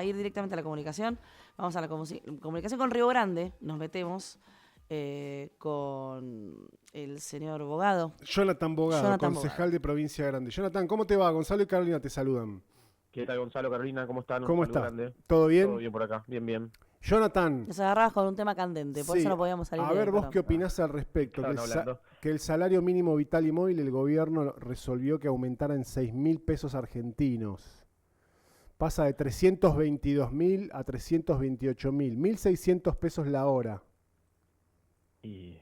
a ir directamente a la comunicación. Vamos a la comunicación con Río Grande. Nos metemos con el señor Bogado. Jonathan Bogado, concejal de Provincia Grande. Jonathan, ¿cómo te va? Gonzalo y Carolina te saludan. ¿Qué tal, Gonzalo, Carolina? ¿Cómo están? ¿Cómo estás? ¿Todo bien? Todo bien por acá, bien, bien. Jonathan. Nos agarrabas con un tema candente, por eso no podíamos salir. A ver, vos qué opinás al respecto. Que el salario mínimo vital y móvil, el gobierno resolvió que aumentara en 6.000 pesos argentinos. Pasa de 322.000 a 328.000, 1.600 pesos la hora. Y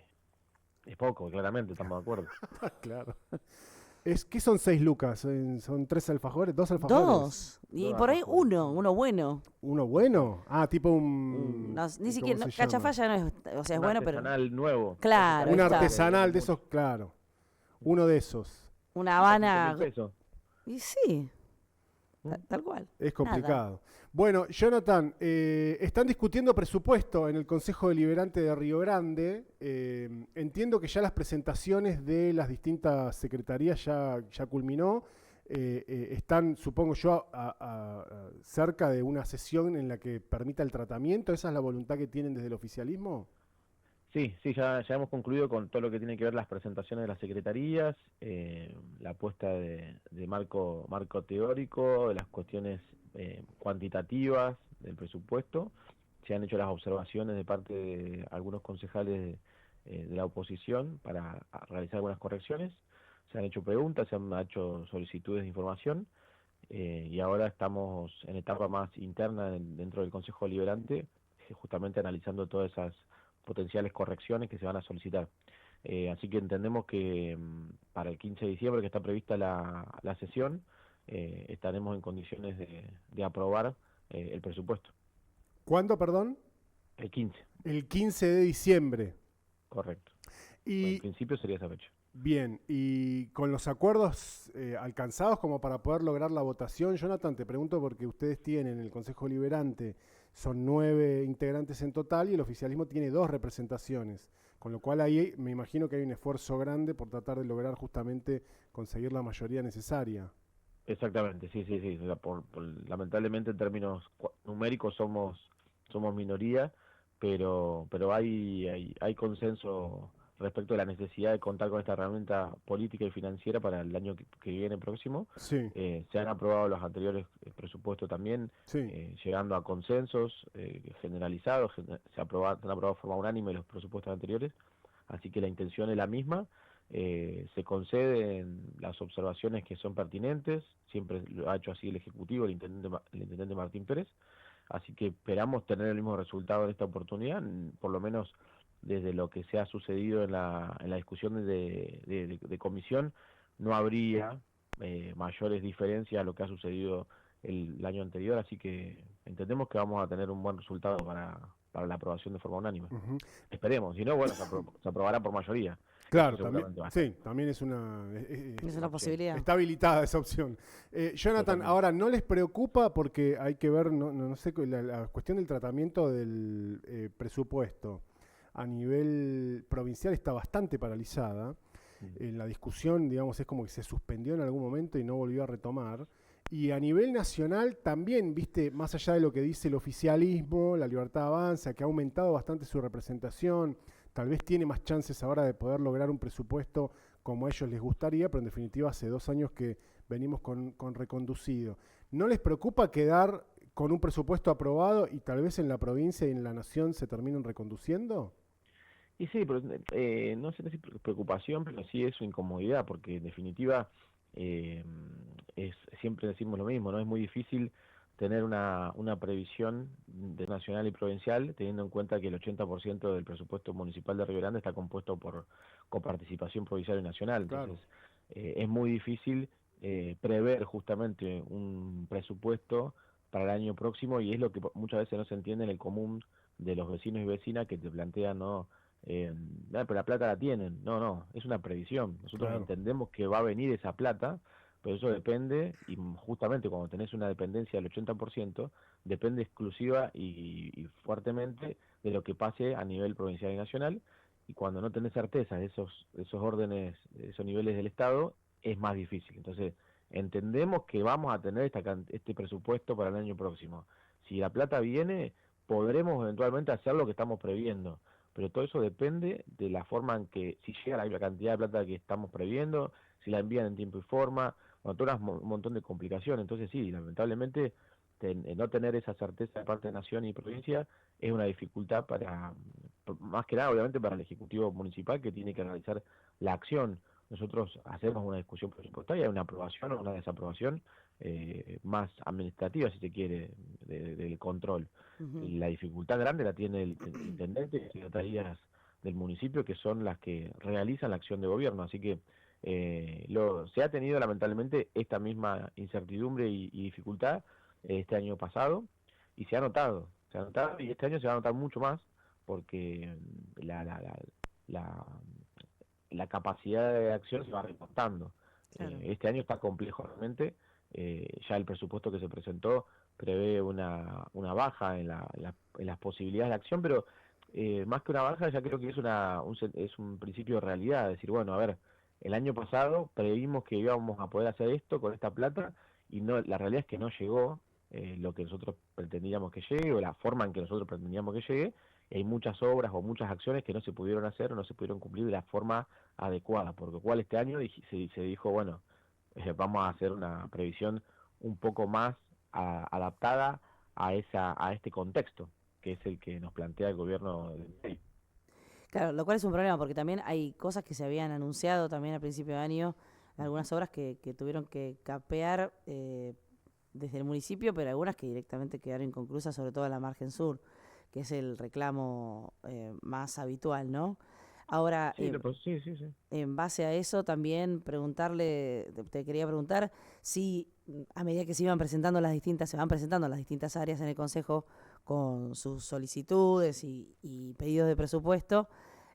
es poco, claramente, estamos de acuerdo. Claro. ¿Qué son 6 lucas? ¿Son 3 alfajores? ¿2 alfajores? 2. Y por ahí uno bueno. ¿Uno bueno? Ah, tipo un... No, ni siquiera, cachafaya no es, o sea, es bueno, pero... Un artesanal nuevo. Claro. Un artesanal de esos, claro. Uno de esos. Una Habana... Y sí, tal cual. Es complicado. Nada. Bueno, Jonathan, están discutiendo presupuesto en el Consejo Deliberante de Río Grande. Entiendo que ya las presentaciones de las distintas secretarías ya culminó. Están, supongo yo, cerca de una sesión en la que permita el tratamiento. ¿Esa es la voluntad que tienen desde el oficialismo? Sí, ya hemos concluido con todo lo que tiene que ver las presentaciones de las secretarías, la puesta de marco teórico, de las cuestiones cuantitativas del presupuesto. Se han hecho las observaciones de parte de algunos concejales de la oposición para realizar algunas correcciones. Se han hecho preguntas, se han hecho solicitudes de información y ahora estamos en etapa más interna dentro del Consejo Deliberante, justamente analizando todas esas potenciales correcciones que se van a solicitar. Así que entendemos que para el 15 de diciembre, que está prevista la sesión, estaremos en condiciones de aprobar el presupuesto. ¿Cuándo, perdón? El 15. El 15 de diciembre. Correcto. Y, en principio sería esa fecha. Bien, y con los acuerdos alcanzados como para poder lograr la votación, Jonathan, te pregunto porque ustedes tienen el Consejo Deliberante, son 9 integrantes en total y el oficialismo tiene 2 representaciones, con lo cual ahí me imagino que hay un esfuerzo grande por tratar de lograr justamente conseguir la mayoría necesaria. Exactamente, sí. Lamentablemente en términos numéricos somos minoría, pero hay consenso respecto a la necesidad de contar con esta herramienta política y financiera para el año que viene próximo. Sí. Se han aprobado los anteriores presupuestos también, sí. Llegando a consensos generalizados, se han aprobado de forma unánime los presupuestos anteriores, así que la intención es la misma. Se conceden las observaciones que son pertinentes, siempre lo ha hecho así el Ejecutivo, el intendente Martín Pérez, así que esperamos tener el mismo resultado en esta oportunidad, por lo menos desde lo que se ha sucedido en la discusión de comisión. No habría mayores diferencias a lo que ha sucedido el año anterior, así que entendemos que vamos a tener un buen resultado para la aprobación de forma unánime. Esperemos, si no, bueno, se aprobará por mayoría. Claro, también es una posibilidad. Está habilitada esa opción. Jonathan, ahora, ¿no les preocupa? Porque hay que ver, no sé, la cuestión del tratamiento del presupuesto a nivel provincial está bastante paralizada. La discusión, digamos, es como que se suspendió en algún momento y no volvió a retomar. Y a nivel nacional también, viste, más allá de lo que dice el oficialismo, la Libertad Avanza, que ha aumentado bastante su representación, tal vez tiene más chances ahora de poder lograr un presupuesto como a ellos les gustaría, pero en definitiva hace 2 años que venimos con reconducido. ¿No les preocupa quedar con un presupuesto aprobado y tal vez en la provincia y en la nación se terminen reconduciendo? Y sí, pero no sé si preocupación, pero sí es su incomodidad, porque en definitiva siempre decimos lo mismo, ¿no? Es muy difícil tener una previsión de nacional y provincial, teniendo en cuenta que el 80% del presupuesto municipal de Río Grande está compuesto por coparticipación provincial y nacional. Entonces, es muy difícil prever justamente un presupuesto para el año próximo, y es lo que muchas veces no se entiende en el común de los vecinos y vecinas, que te plantean, ¿no? Pero la plata la tienen. No, es una previsión. Nosotros entendemos que va a venir esa plata, pero eso depende, y justamente cuando tenés una dependencia del 80%, depende exclusiva y fuertemente de lo que pase a nivel provincial y nacional, y cuando no tenés certeza de esos órdenes, de esos niveles del Estado, es más difícil. Entonces, entendemos que vamos a tener este presupuesto para el año próximo. si la plata viene, podremos eventualmente hacer lo que estamos previendo, pero todo eso depende de la forma en que, si llega la cantidad de plata que estamos previendo, si la envían en tiempo y forma, bueno, todas un montón de complicaciones. Entonces sí, lamentablemente no tener esa certeza de parte de Nación y provincia es una dificultad más que nada obviamente para el Ejecutivo Municipal, que tiene que realizar la acción. Nosotros hacemos una discusión presupuestaria, una aprobación o una desaprobación más administrativa, si se quiere, del control. Y la dificultad grande la tiene el intendente y las secretarías del municipio, que son las que realizan la acción de gobierno. Así que se ha tenido lamentablemente esta misma incertidumbre y dificultad este año pasado, y se ha notado, y este año se va a notar mucho más, porque la capacidad de acción se va recortando. Claro. Este año está complejo realmente, ya el presupuesto que se presentó prevé una baja en las posibilidades de acción, pero más que una baja, ya creo que es un principio de realidad, decir, bueno, a ver, el año pasado previmos que íbamos a poder hacer esto con esta plata, y no, la realidad es que no llegó lo que nosotros pretendíamos que llegue, o la forma en que nosotros pretendíamos que llegue, y hay muchas obras o muchas acciones que no se pudieron hacer o no se pudieron cumplir de la forma adecuada, por lo cual este año se dijo, bueno, vamos a hacer una previsión un poco más adaptada a este contexto, que es el que nos plantea el gobierno del país. Claro, lo cual es un problema, porque también hay cosas que se habían anunciado también al principio de año, algunas obras que tuvieron que capear desde el municipio, pero algunas que directamente quedaron inconclusas, sobre todo en la margen sur, que es el reclamo más habitual, ¿no? Ahora, sí. En base a eso, también te quería preguntar si a medida que se van presentando las distintas áreas en el Consejo con sus solicitudes y pedidos de presupuesto,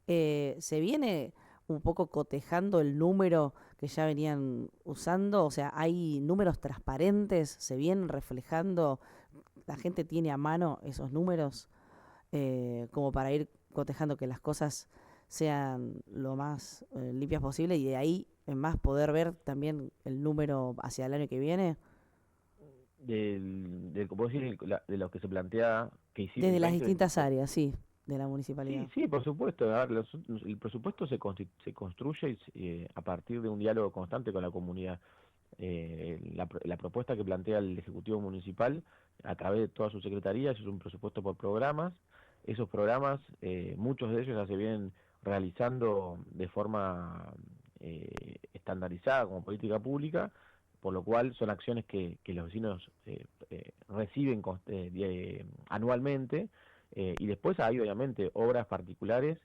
se viene un poco cotejando el número que ya venían usando, o sea, hay números transparentes, se vienen reflejando, la gente tiene a mano esos números como para ir cotejando que las cosas sean lo más limpias posible, y de ahí en más poder ver también el número hacia el año que viene. ¿Cómo decir? De lo que se plantea que hicimos desde las distintas áreas, sí, de la municipalidad. Sí, por supuesto. A ver, el presupuesto se construye a partir de un diálogo constante con la comunidad. La propuesta que plantea el Ejecutivo Municipal a través de todas sus secretarías es un presupuesto por programas. Esos programas, muchos de ellos ya se vienen realizando de forma estandarizada como política pública, por lo cual son acciones que los vecinos reciben anualmente, y después hay obviamente obras particulares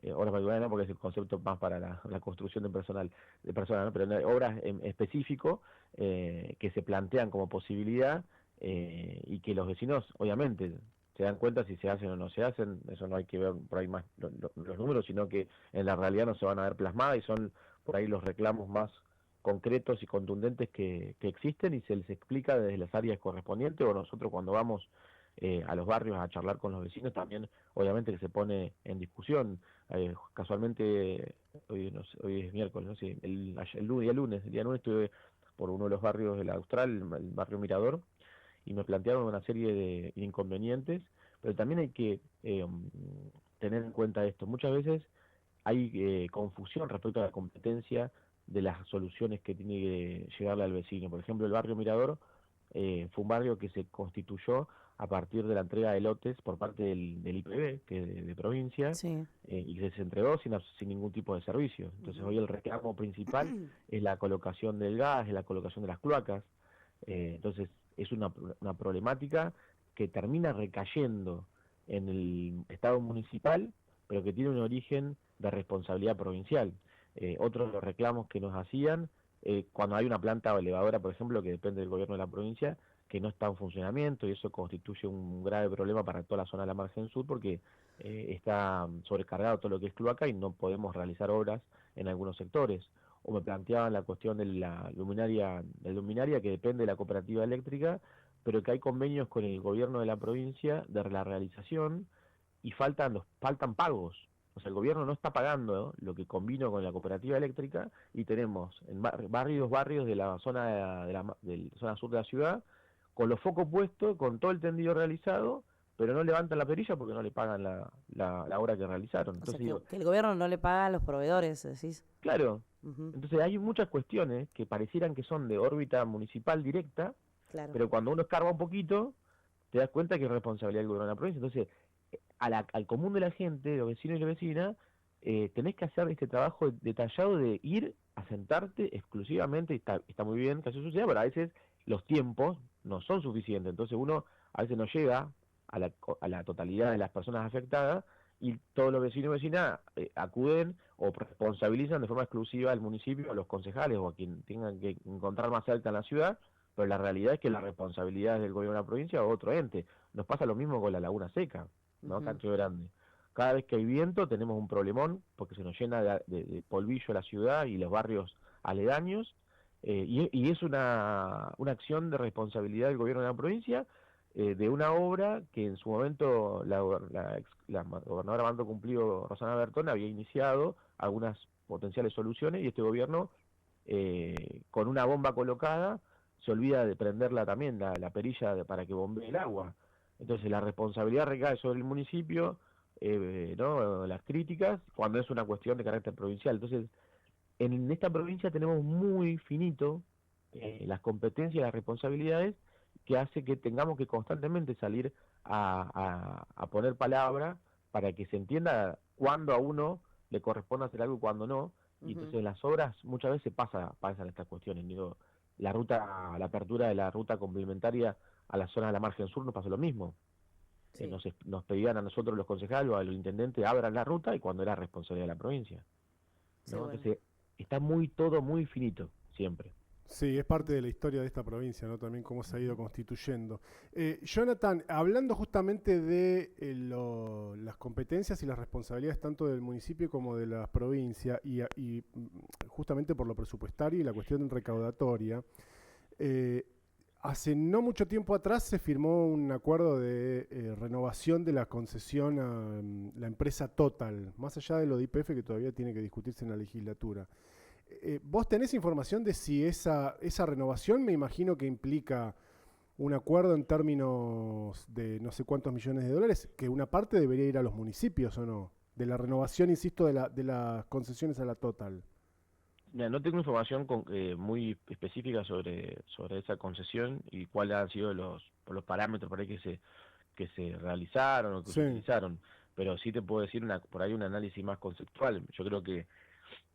no, porque es el concepto más para la construcción de personas, ¿no? Pero hay obras en específico que se plantean como posibilidad, y que los vecinos obviamente se dan cuenta si se hacen o no se hacen. Eso no hay que ver por ahí más los números, sino que en la realidad no se van a ver plasmadas, y son por ahí los reclamos más concretos y contundentes que existen, y se les explica desde las áreas correspondientes, o nosotros cuando vamos a los barrios a charlar con los vecinos también, obviamente que se pone en discusión. Casualmente hoy es miércoles, ¿no? Sí, el día lunes estuve por uno de los barrios de la Austral, el barrio Mirador, y me plantearon una serie de inconvenientes, pero también hay que tener en cuenta esto. Muchas veces hay confusión respecto a la competencia de las soluciones que tiene que llegarle al vecino. Por ejemplo, el barrio Mirador fue un barrio que se constituyó a partir de la entrega de lotes por parte del IPB, que es de provincia, sí. Y que se entregó sin ningún tipo de servicio. Entonces hoy el reclamo principal es la colocación del gas, es la colocación de las cloacas. Entonces es una problemática que termina recayendo en el Estado municipal, pero que tiene un origen de responsabilidad provincial. Otros de los reclamos que nos hacían, cuando hay una planta elevadora, por ejemplo, que depende del gobierno de la provincia, que no está en funcionamiento, y eso constituye un grave problema para toda la zona de la margen sur, porque está sobrecargado todo lo que es cloaca y no podemos realizar obras en algunos sectores. O me planteaban la cuestión de la luminaria que depende de la cooperativa eléctrica, pero que hay convenios con el gobierno de la provincia de la realización, y faltan pagos. O sea, el gobierno no está pagando, ¿no?, lo que convino con la cooperativa eléctrica, y tenemos en varios barrios de la zona zona sur de la ciudad con los focos puestos, con todo el tendido realizado, pero no levantan la perilla porque no le pagan la obra que realizaron. O Entonces sea, digo, que el gobierno no le paga a los proveedores, decís. claro, Ujú, entonces hay muchas cuestiones que parecieran que son de órbita municipal directa, claro. pero cuando uno escarba un poquito, te das cuenta que es responsabilidad del gobierno de la provincia. Entonces, al común de la gente, de los vecinos y las vecinas, tenés que hacer este trabajo detallado de ir a sentarte exclusivamente, y está muy bien que eso suceda, pero a veces los tiempos no son suficientes, entonces uno a veces no llega a la totalidad de las personas afectadas, y todos los vecinos y vecinas acuden o responsabilizan de forma exclusiva al municipio, a los concejales o a quien tengan que encontrar más cerca en la ciudad, pero la realidad es que la responsabilidad es del gobierno de la provincia o otro ente. Nos pasa lo mismo con la Laguna Seca, ¿no? Ujú, Cancho Grande. Cada vez que hay viento tenemos un problemón porque se nos llena de polvillo la ciudad y los barrios aledaños, y es una acción de responsabilidad del gobierno de la provincia, de una obra que en su momento la gobernadora Mando Cumplido Rosana Bertón había iniciado algunas potenciales soluciones, y este gobierno, con una bomba colocada, se olvida de prenderla también, la perilla para que bombee el agua. Entonces la responsabilidad recae sobre el municipio, ¿no? Las críticas, cuando es una cuestión de carácter provincial. Entonces, en esta provincia tenemos muy finito las competencias y las responsabilidades, que hace que tengamos que constantemente salir a poner palabra para que se entienda cuándo a uno le corresponde hacer algo y cuándo no. Y ujú, entonces en las obras muchas veces pasan estas cuestiones. Digo, la apertura de la ruta complementaria a la zona de la margen sur nos pasó lo mismo. sí, Nos pedían a nosotros los concejales o a los intendentes abran la ruta, y cuando era responsabilidad de la provincia, sí, ¿no? bueno. Entonces está todo muy finito siempre. Sí, es parte de la historia de esta provincia, ¿no? También cómo se ha ido constituyendo. Jonathan, hablando justamente de las competencias y las responsabilidades tanto del municipio como de la provincia, justamente por lo presupuestario y la cuestión recaudatoria, eh, hace no mucho tiempo atrás se firmó un acuerdo de renovación de la concesión a la empresa Total, más allá de lo de YPF que todavía tiene que discutirse en la legislatura. ¿Vos tenés información de si esa renovación, me imagino que implica un acuerdo en términos de no sé cuántos millones de dólares, que una parte debería ir a los municipios o no? De la renovación, insisto, de las concesiones a la Total. Mira, no tengo información muy específica sobre esa concesión y cuáles han sido los parámetros por ahí que se realizaron o que se Sí. utilizaron, pero sí te puedo decir por ahí un análisis más conceptual. Yo creo que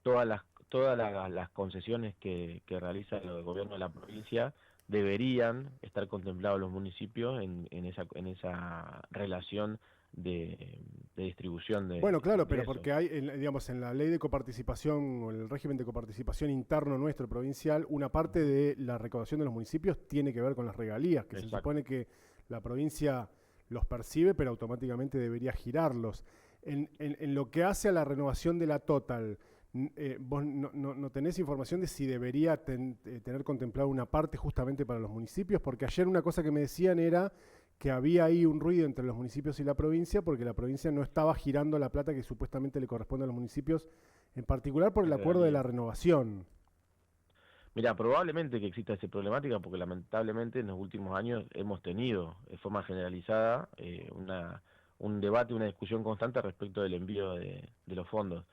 todas las concesiones que realiza el gobierno de la provincia deberían estar contemplados los municipios en esa relación de distribución Bueno, de claro, pero ingresos. porque hay, digamos, en la ley de coparticipación o en el régimen de coparticipación interno nuestro provincial, una parte de la recaudación de los municipios tiene que ver con las regalías, que se Exacto. supone que la provincia los percibe, pero automáticamente debería girarlos. En lo que hace a la renovación de la Total, vos no tenés información de si debería tener contemplado una parte justamente para los municipios, porque ayer una cosa que me decían era que había ahí un ruido entre los municipios y la provincia, porque la provincia no estaba girando la plata que supuestamente le corresponde a los municipios, en particular por el En acuerdo de realidad. la renovación. Mira, probablemente que exista esa problemática porque lamentablemente en los últimos años hemos tenido de forma generalizada un debate, una discusión constante respecto del envío de los fondos.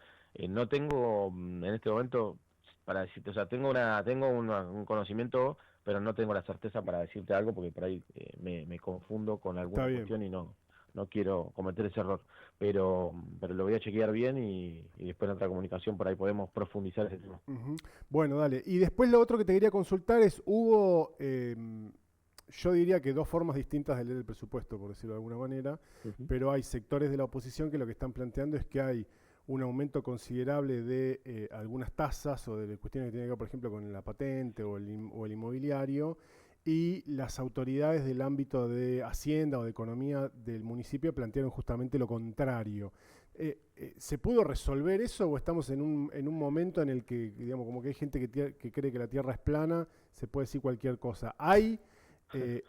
No tengo en este momento para decirte, o sea, un conocimiento, pero no tengo la certeza para decirte algo porque por ahí me confundo con Está alguna bien. cuestión y no quiero cometer ese error. Pero lo voy a chequear bien y después en otra comunicación por ahí podemos profundizar ese tema. Ujú. Bueno, dale. Y después lo otro que te quería consultar es, hubo, yo diría que dos formas distintas de leer el presupuesto, por decirlo de alguna manera, Ujú. pero hay sectores de la oposición que lo que están planteando es que hay un aumento considerable de algunas tasas o de cuestiones que tienen que ver, por ejemplo, con la patente o el inmobiliario, y las autoridades del ámbito de Hacienda o de Economía del municipio plantearon justamente lo contrario. ¿Se pudo resolver eso o estamos en un momento en el que, digamos, como que hay gente que cree que la Tierra es plana, se puede decir cualquier cosa? ¿Hay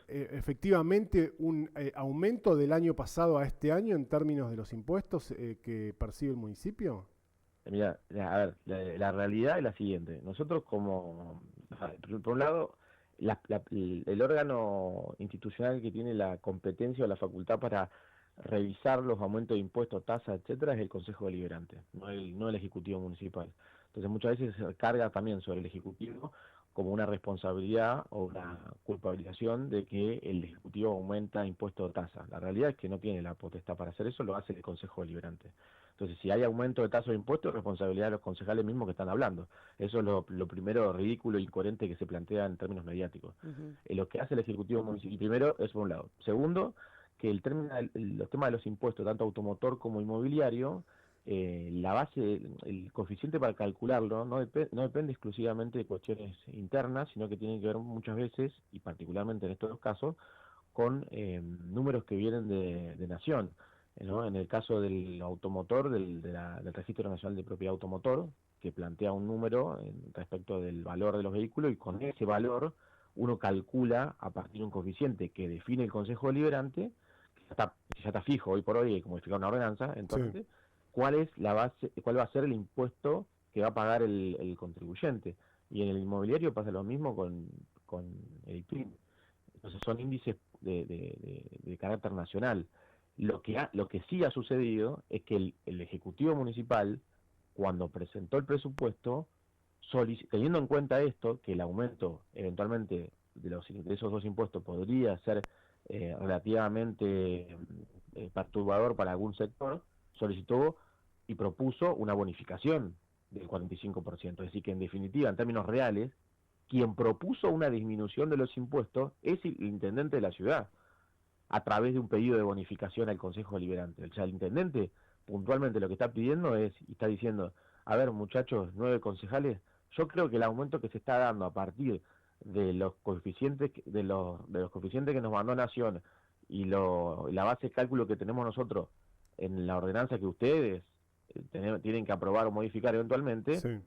efectivamente un aumento del año pasado a este año en términos de los impuestos que percibe el municipio? Mira, a ver, la realidad es la siguiente. Nosotros por un lado, el órgano institucional que tiene la competencia o la facultad para revisar los aumentos de impuestos, tasas, etcétera, es el Consejo Deliberante, no el Ejecutivo Municipal. Entonces muchas veces se carga también sobre el Ejecutivo como una responsabilidad o una culpabilización de que el Ejecutivo aumenta impuestos o tasas. La realidad es que no tiene la potestad para hacer eso, lo hace el Consejo Deliberante. Entonces, si hay aumento de tasas de impuestos, es responsabilidad de los concejales mismos que están hablando. Eso es lo primero ridículo e incoherente que se plantea en términos mediáticos. Lo que hace el Ejecutivo Municipal, primero, es por un lado. Segundo, que los temas de los impuestos, tanto automotor como inmobiliario, la base, el coeficiente para calcularlo no depende exclusivamente de cuestiones internas, sino que tiene que ver muchas veces, y particularmente en estos dos casos, con números que vienen de nación, ¿no? En el caso del automotor, del Registro Nacional de Propiedad Automotor, que plantea un número respecto del valor de los vehículos, y con ese valor uno calcula a partir de un coeficiente que define el Consejo Deliberante, que ya está fijo hoy por hoy, como modificar una ordenanza, entonces, sí, cuál va a ser el impuesto que va a pagar el contribuyente. Y en el inmobiliario pasa lo mismo con el IPIM. Entonces son índices de carácter nacional. Lo que sí ha sucedido es que el Ejecutivo Municipal, cuando presentó el presupuesto, teniendo en cuenta esto, que el aumento eventualmente de esos dos impuestos podría ser relativamente perturbador para algún sector, solicitó y propuso una bonificación del 45%. Es decir, que en definitiva, en términos reales, quien propuso una disminución de los impuestos es el intendente de la ciudad, a través de un pedido de bonificación al Consejo Deliberante. O sea, el intendente puntualmente lo que está pidiendo y está diciendo, a ver muchachos, 9 concejales, yo creo que el aumento que se está dando a partir de los coeficientes de los coeficientes que nos mandó Nación y la base de cálculo que tenemos nosotros en la ordenanza que ustedes tienen que aprobar o modificar eventualmente, sí,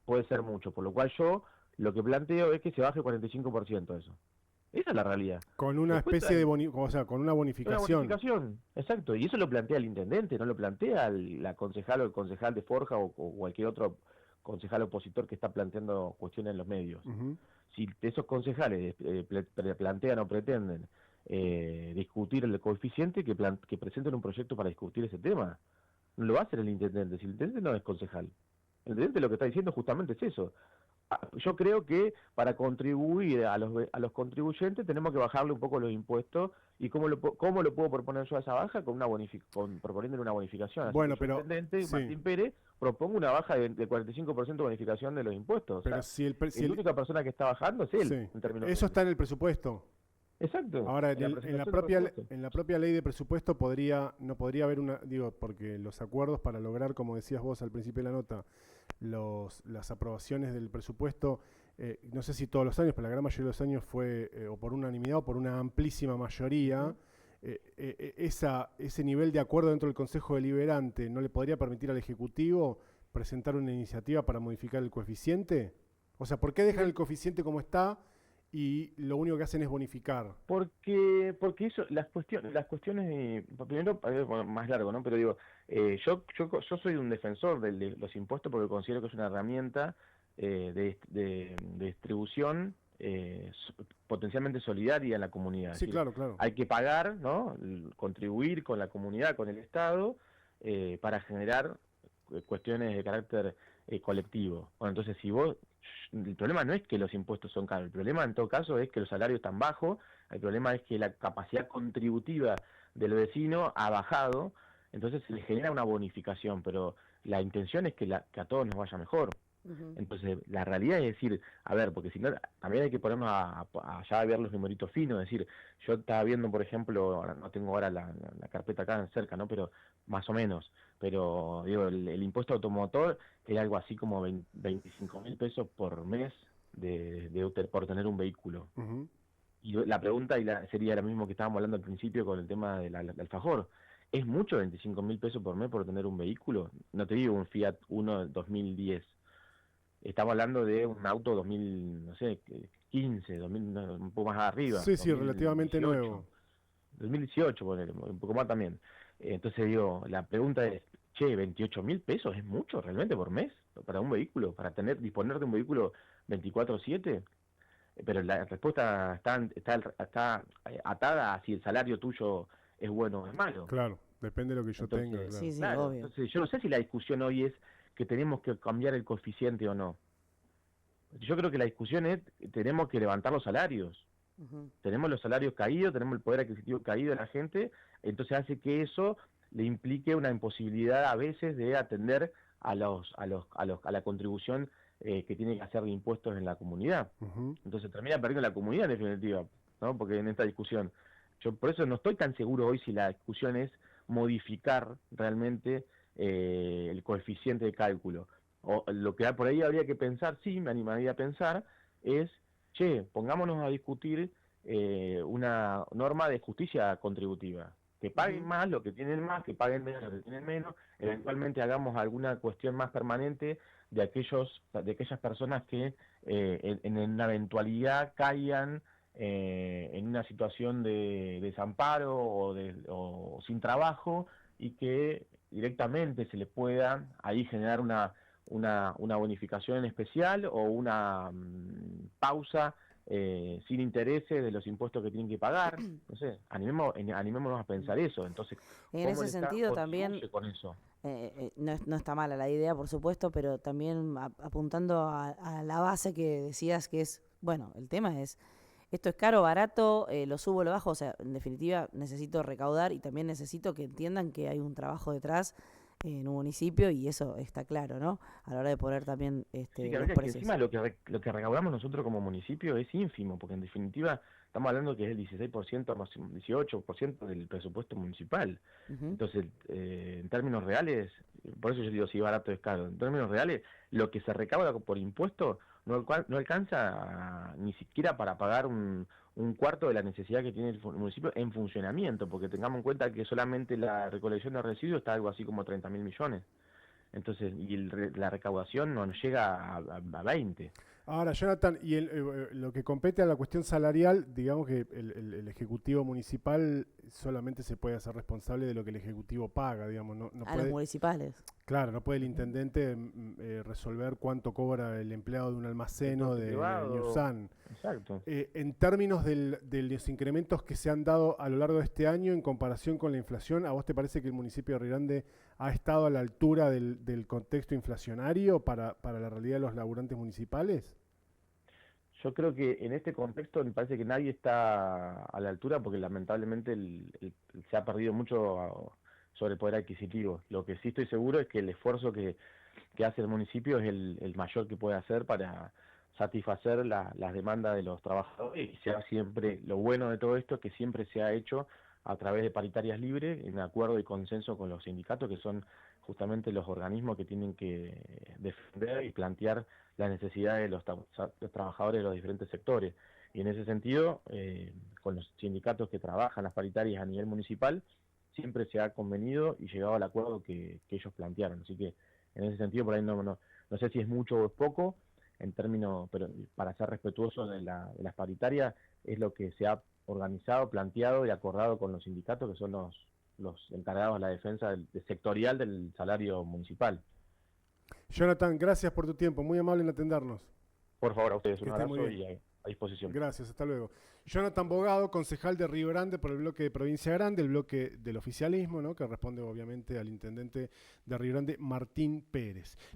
puede ser mucho, por lo cual yo lo que planteo es que se baje el 45% de eso. Esa es la realidad. Con una especie de con una bonificación. Una bonificación, exacto. Y eso lo plantea el intendente, no lo plantea la concejal o el concejal de Forja o cualquier otro concejal opositor que está planteando cuestiones en los medios. Si esos concejales plantean o pretenden discutir el coeficiente, que presenten un proyecto para discutir ese tema. No lo va a hacer el intendente, si el intendente no es concejal. El intendente lo que está diciendo justamente es eso. Yo creo que para contribuir a los contribuyentes tenemos que bajarle un poco los impuestos. ¿Y cómo lo puedo proponer yo a esa baja? Proponiéndole una bonificación. Bueno, Así pero el intendente, sí, Martín Pérez, propongo una baja de 45% de bonificación de los impuestos. Pero o sea, si la única persona que está bajando es él, sí, en términos eso está en el presupuesto. Exacto. Ahora, en la propia ley de presupuesto no podría haber porque los acuerdos para lograr, como decías vos al principio de la nota, las aprobaciones del presupuesto, no sé si todos los años, pero la gran mayoría de los años fue o por unanimidad o por una amplísima mayoría. Ese nivel de acuerdo dentro del Consejo Deliberante no le podría permitir al Ejecutivo presentar una iniciativa para modificar el coeficiente. O sea, ¿por qué dejan el coeficiente como está y lo único que hacen es bonificar? Porque eso, las cuestiones primero, más largo, ¿no? Pero digo, yo soy un defensor de los impuestos porque considero que es una herramienta de distribución potencialmente solidaria en la comunidad. Sí, es decir, claro. Hay que pagar, ¿no? Contribuir con la comunidad, con el Estado, para generar cuestiones de carácter colectivo. Bueno, entonces el problema no es que los impuestos son caros, el problema en todo caso es que los salarios están bajos, el problema es que la capacidad contributiva del vecino ha bajado, entonces se le genera una bonificación, pero la intención es que a todos nos vaya mejor. Entonces, la realidad es decir, a ver, porque si no, también hay que ponernos a ver los numeritos finos, es decir, yo estaba viendo, por ejemplo, no tengo ahora la carpeta acá cerca, ¿no? Pero más o menos, pero digo, el impuesto automotor era algo así como 25.000 pesos por mes por tener un vehículo. Y la pregunta sería la misma que estábamos hablando al principio con el tema del alfajor. ¿Es mucho 25.000 pesos por mes por tener un vehículo? No te digo un Fiat Uno 2010. Estamos hablando de un auto 2015, un poco más arriba. Sí, 2018, relativamente nuevo. 2018, un poco más también. Entonces digo, la pregunta es, 28.000 pesos es mucho realmente por mes para un vehículo, para disponer de un vehículo 24/7. pero la respuesta está atada a si el salario tuyo es bueno o es malo. Claro, depende de lo que yo Entonces, tenga. Claro. Sí, sí, claro, obvio. entonces yo no sé si la discusión hoy es que tenemos que cambiar el coeficiente o no. Yo creo que la discusión es que tenemos que levantar los salarios. Ujú. Tenemos los salarios caídos, tenemos el poder adquisitivo caído de la gente, entonces hace que eso le implique una imposibilidad a veces de atender a la contribución que tiene que hacer de impuestos en la comunidad. Ujú. Entonces termina perdiendo la comunidad en definitiva, ¿no? Porque en esta discusión, yo por eso no estoy tan seguro hoy si la discusión es modificar realmente el coeficiente de cálculo. O lo que por ahí habría que pensar, sí, me animaría a pensar, es, che, pongámonos a discutir una norma de justicia contributiva. Que paguen Ujú. más lo que tienen más, que paguen menos lo que tienen menos, eventualmente hagamos alguna cuestión más permanente de aquellas personas que en una eventualidad caigan en una situación de desamparo o sin trabajo y que directamente se les pueda ahí generar una bonificación especial o una pausa sin intereses de los impuestos que tienen que pagar. No sé, animémonos a pensar eso. Entonces, En ¿cómo ese el Estado sentido también contribuye con eso? no está mala la idea, por supuesto, pero también apuntando a la base que decías que es, bueno, el tema es, esto es caro, barato, lo subo, lo bajo, o sea, en definitiva necesito recaudar y también necesito que entiendan que hay un trabajo detrás en un municipio y eso está claro, ¿no? A la hora de poner también Sí, que los que precios. encima lo que recaudamos nosotros como municipio es ínfimo, porque en definitiva estamos hablando que es el 16% más 18% del presupuesto municipal. Ujú. Entonces, en términos reales, por eso yo digo si barato es caro, en términos reales, lo que se recauda por impuesto no alcanza ni siquiera para pagar un cuarto de la necesidad que tiene el municipio en funcionamiento, porque tengamos en cuenta que solamente la recolección de residuos está algo así como 30.000 millones. Entonces, y la recaudación no nos llega a 20. Ahora, Jonathan, y lo que compete a la cuestión salarial, digamos que el Ejecutivo Municipal solamente se puede hacer responsable de lo que el Ejecutivo paga, digamos, no A los puede, municipales. claro, no puede el intendente resolver cuánto cobra el empleado de un almacén o de Privado, Newsan. exacto. En términos de los incrementos que se han dado a lo largo de este año en comparación con la inflación, ¿a vos te parece que el municipio de Río Grande ha estado a la altura del contexto inflacionario para la realidad de los laburantes municipales? Yo creo que en este contexto me parece que nadie está a la altura porque lamentablemente se ha perdido mucho sobre el poder adquisitivo. Lo que sí estoy seguro es que el esfuerzo que hace el municipio es el mayor que puede hacer para satisfacer las demandas de los trabajadores y sea siempre, lo bueno de todo esto es que siempre se ha hecho a través de paritarias libres, en acuerdo y consenso con los sindicatos, que son justamente los organismos que tienen que defender y plantear las necesidades de los trabajadores de los diferentes sectores. Y en ese sentido, con los sindicatos que trabajan las paritarias a nivel municipal, siempre se ha convenido y llegado al acuerdo que ellos plantearon. Así que en ese sentido, por ahí no sé si es mucho o es poco, en términos, pero para ser respetuoso de las paritarias, es lo que se ha organizado, planteado y acordado con los sindicatos, que son los encargados de la defensa sectorial del salario municipal. Jonathan, gracias por tu tiempo, muy amable en atendernos. Por favor, a ustedes Que un esté muy abrazo bien. y a disposición. Gracias, hasta luego. Jonathan Bogado, concejal de Río Grande por el bloque de Provincia Grande, el bloque del oficialismo, ¿no? Que responde obviamente al intendente de Río Grande, Martín Pérez.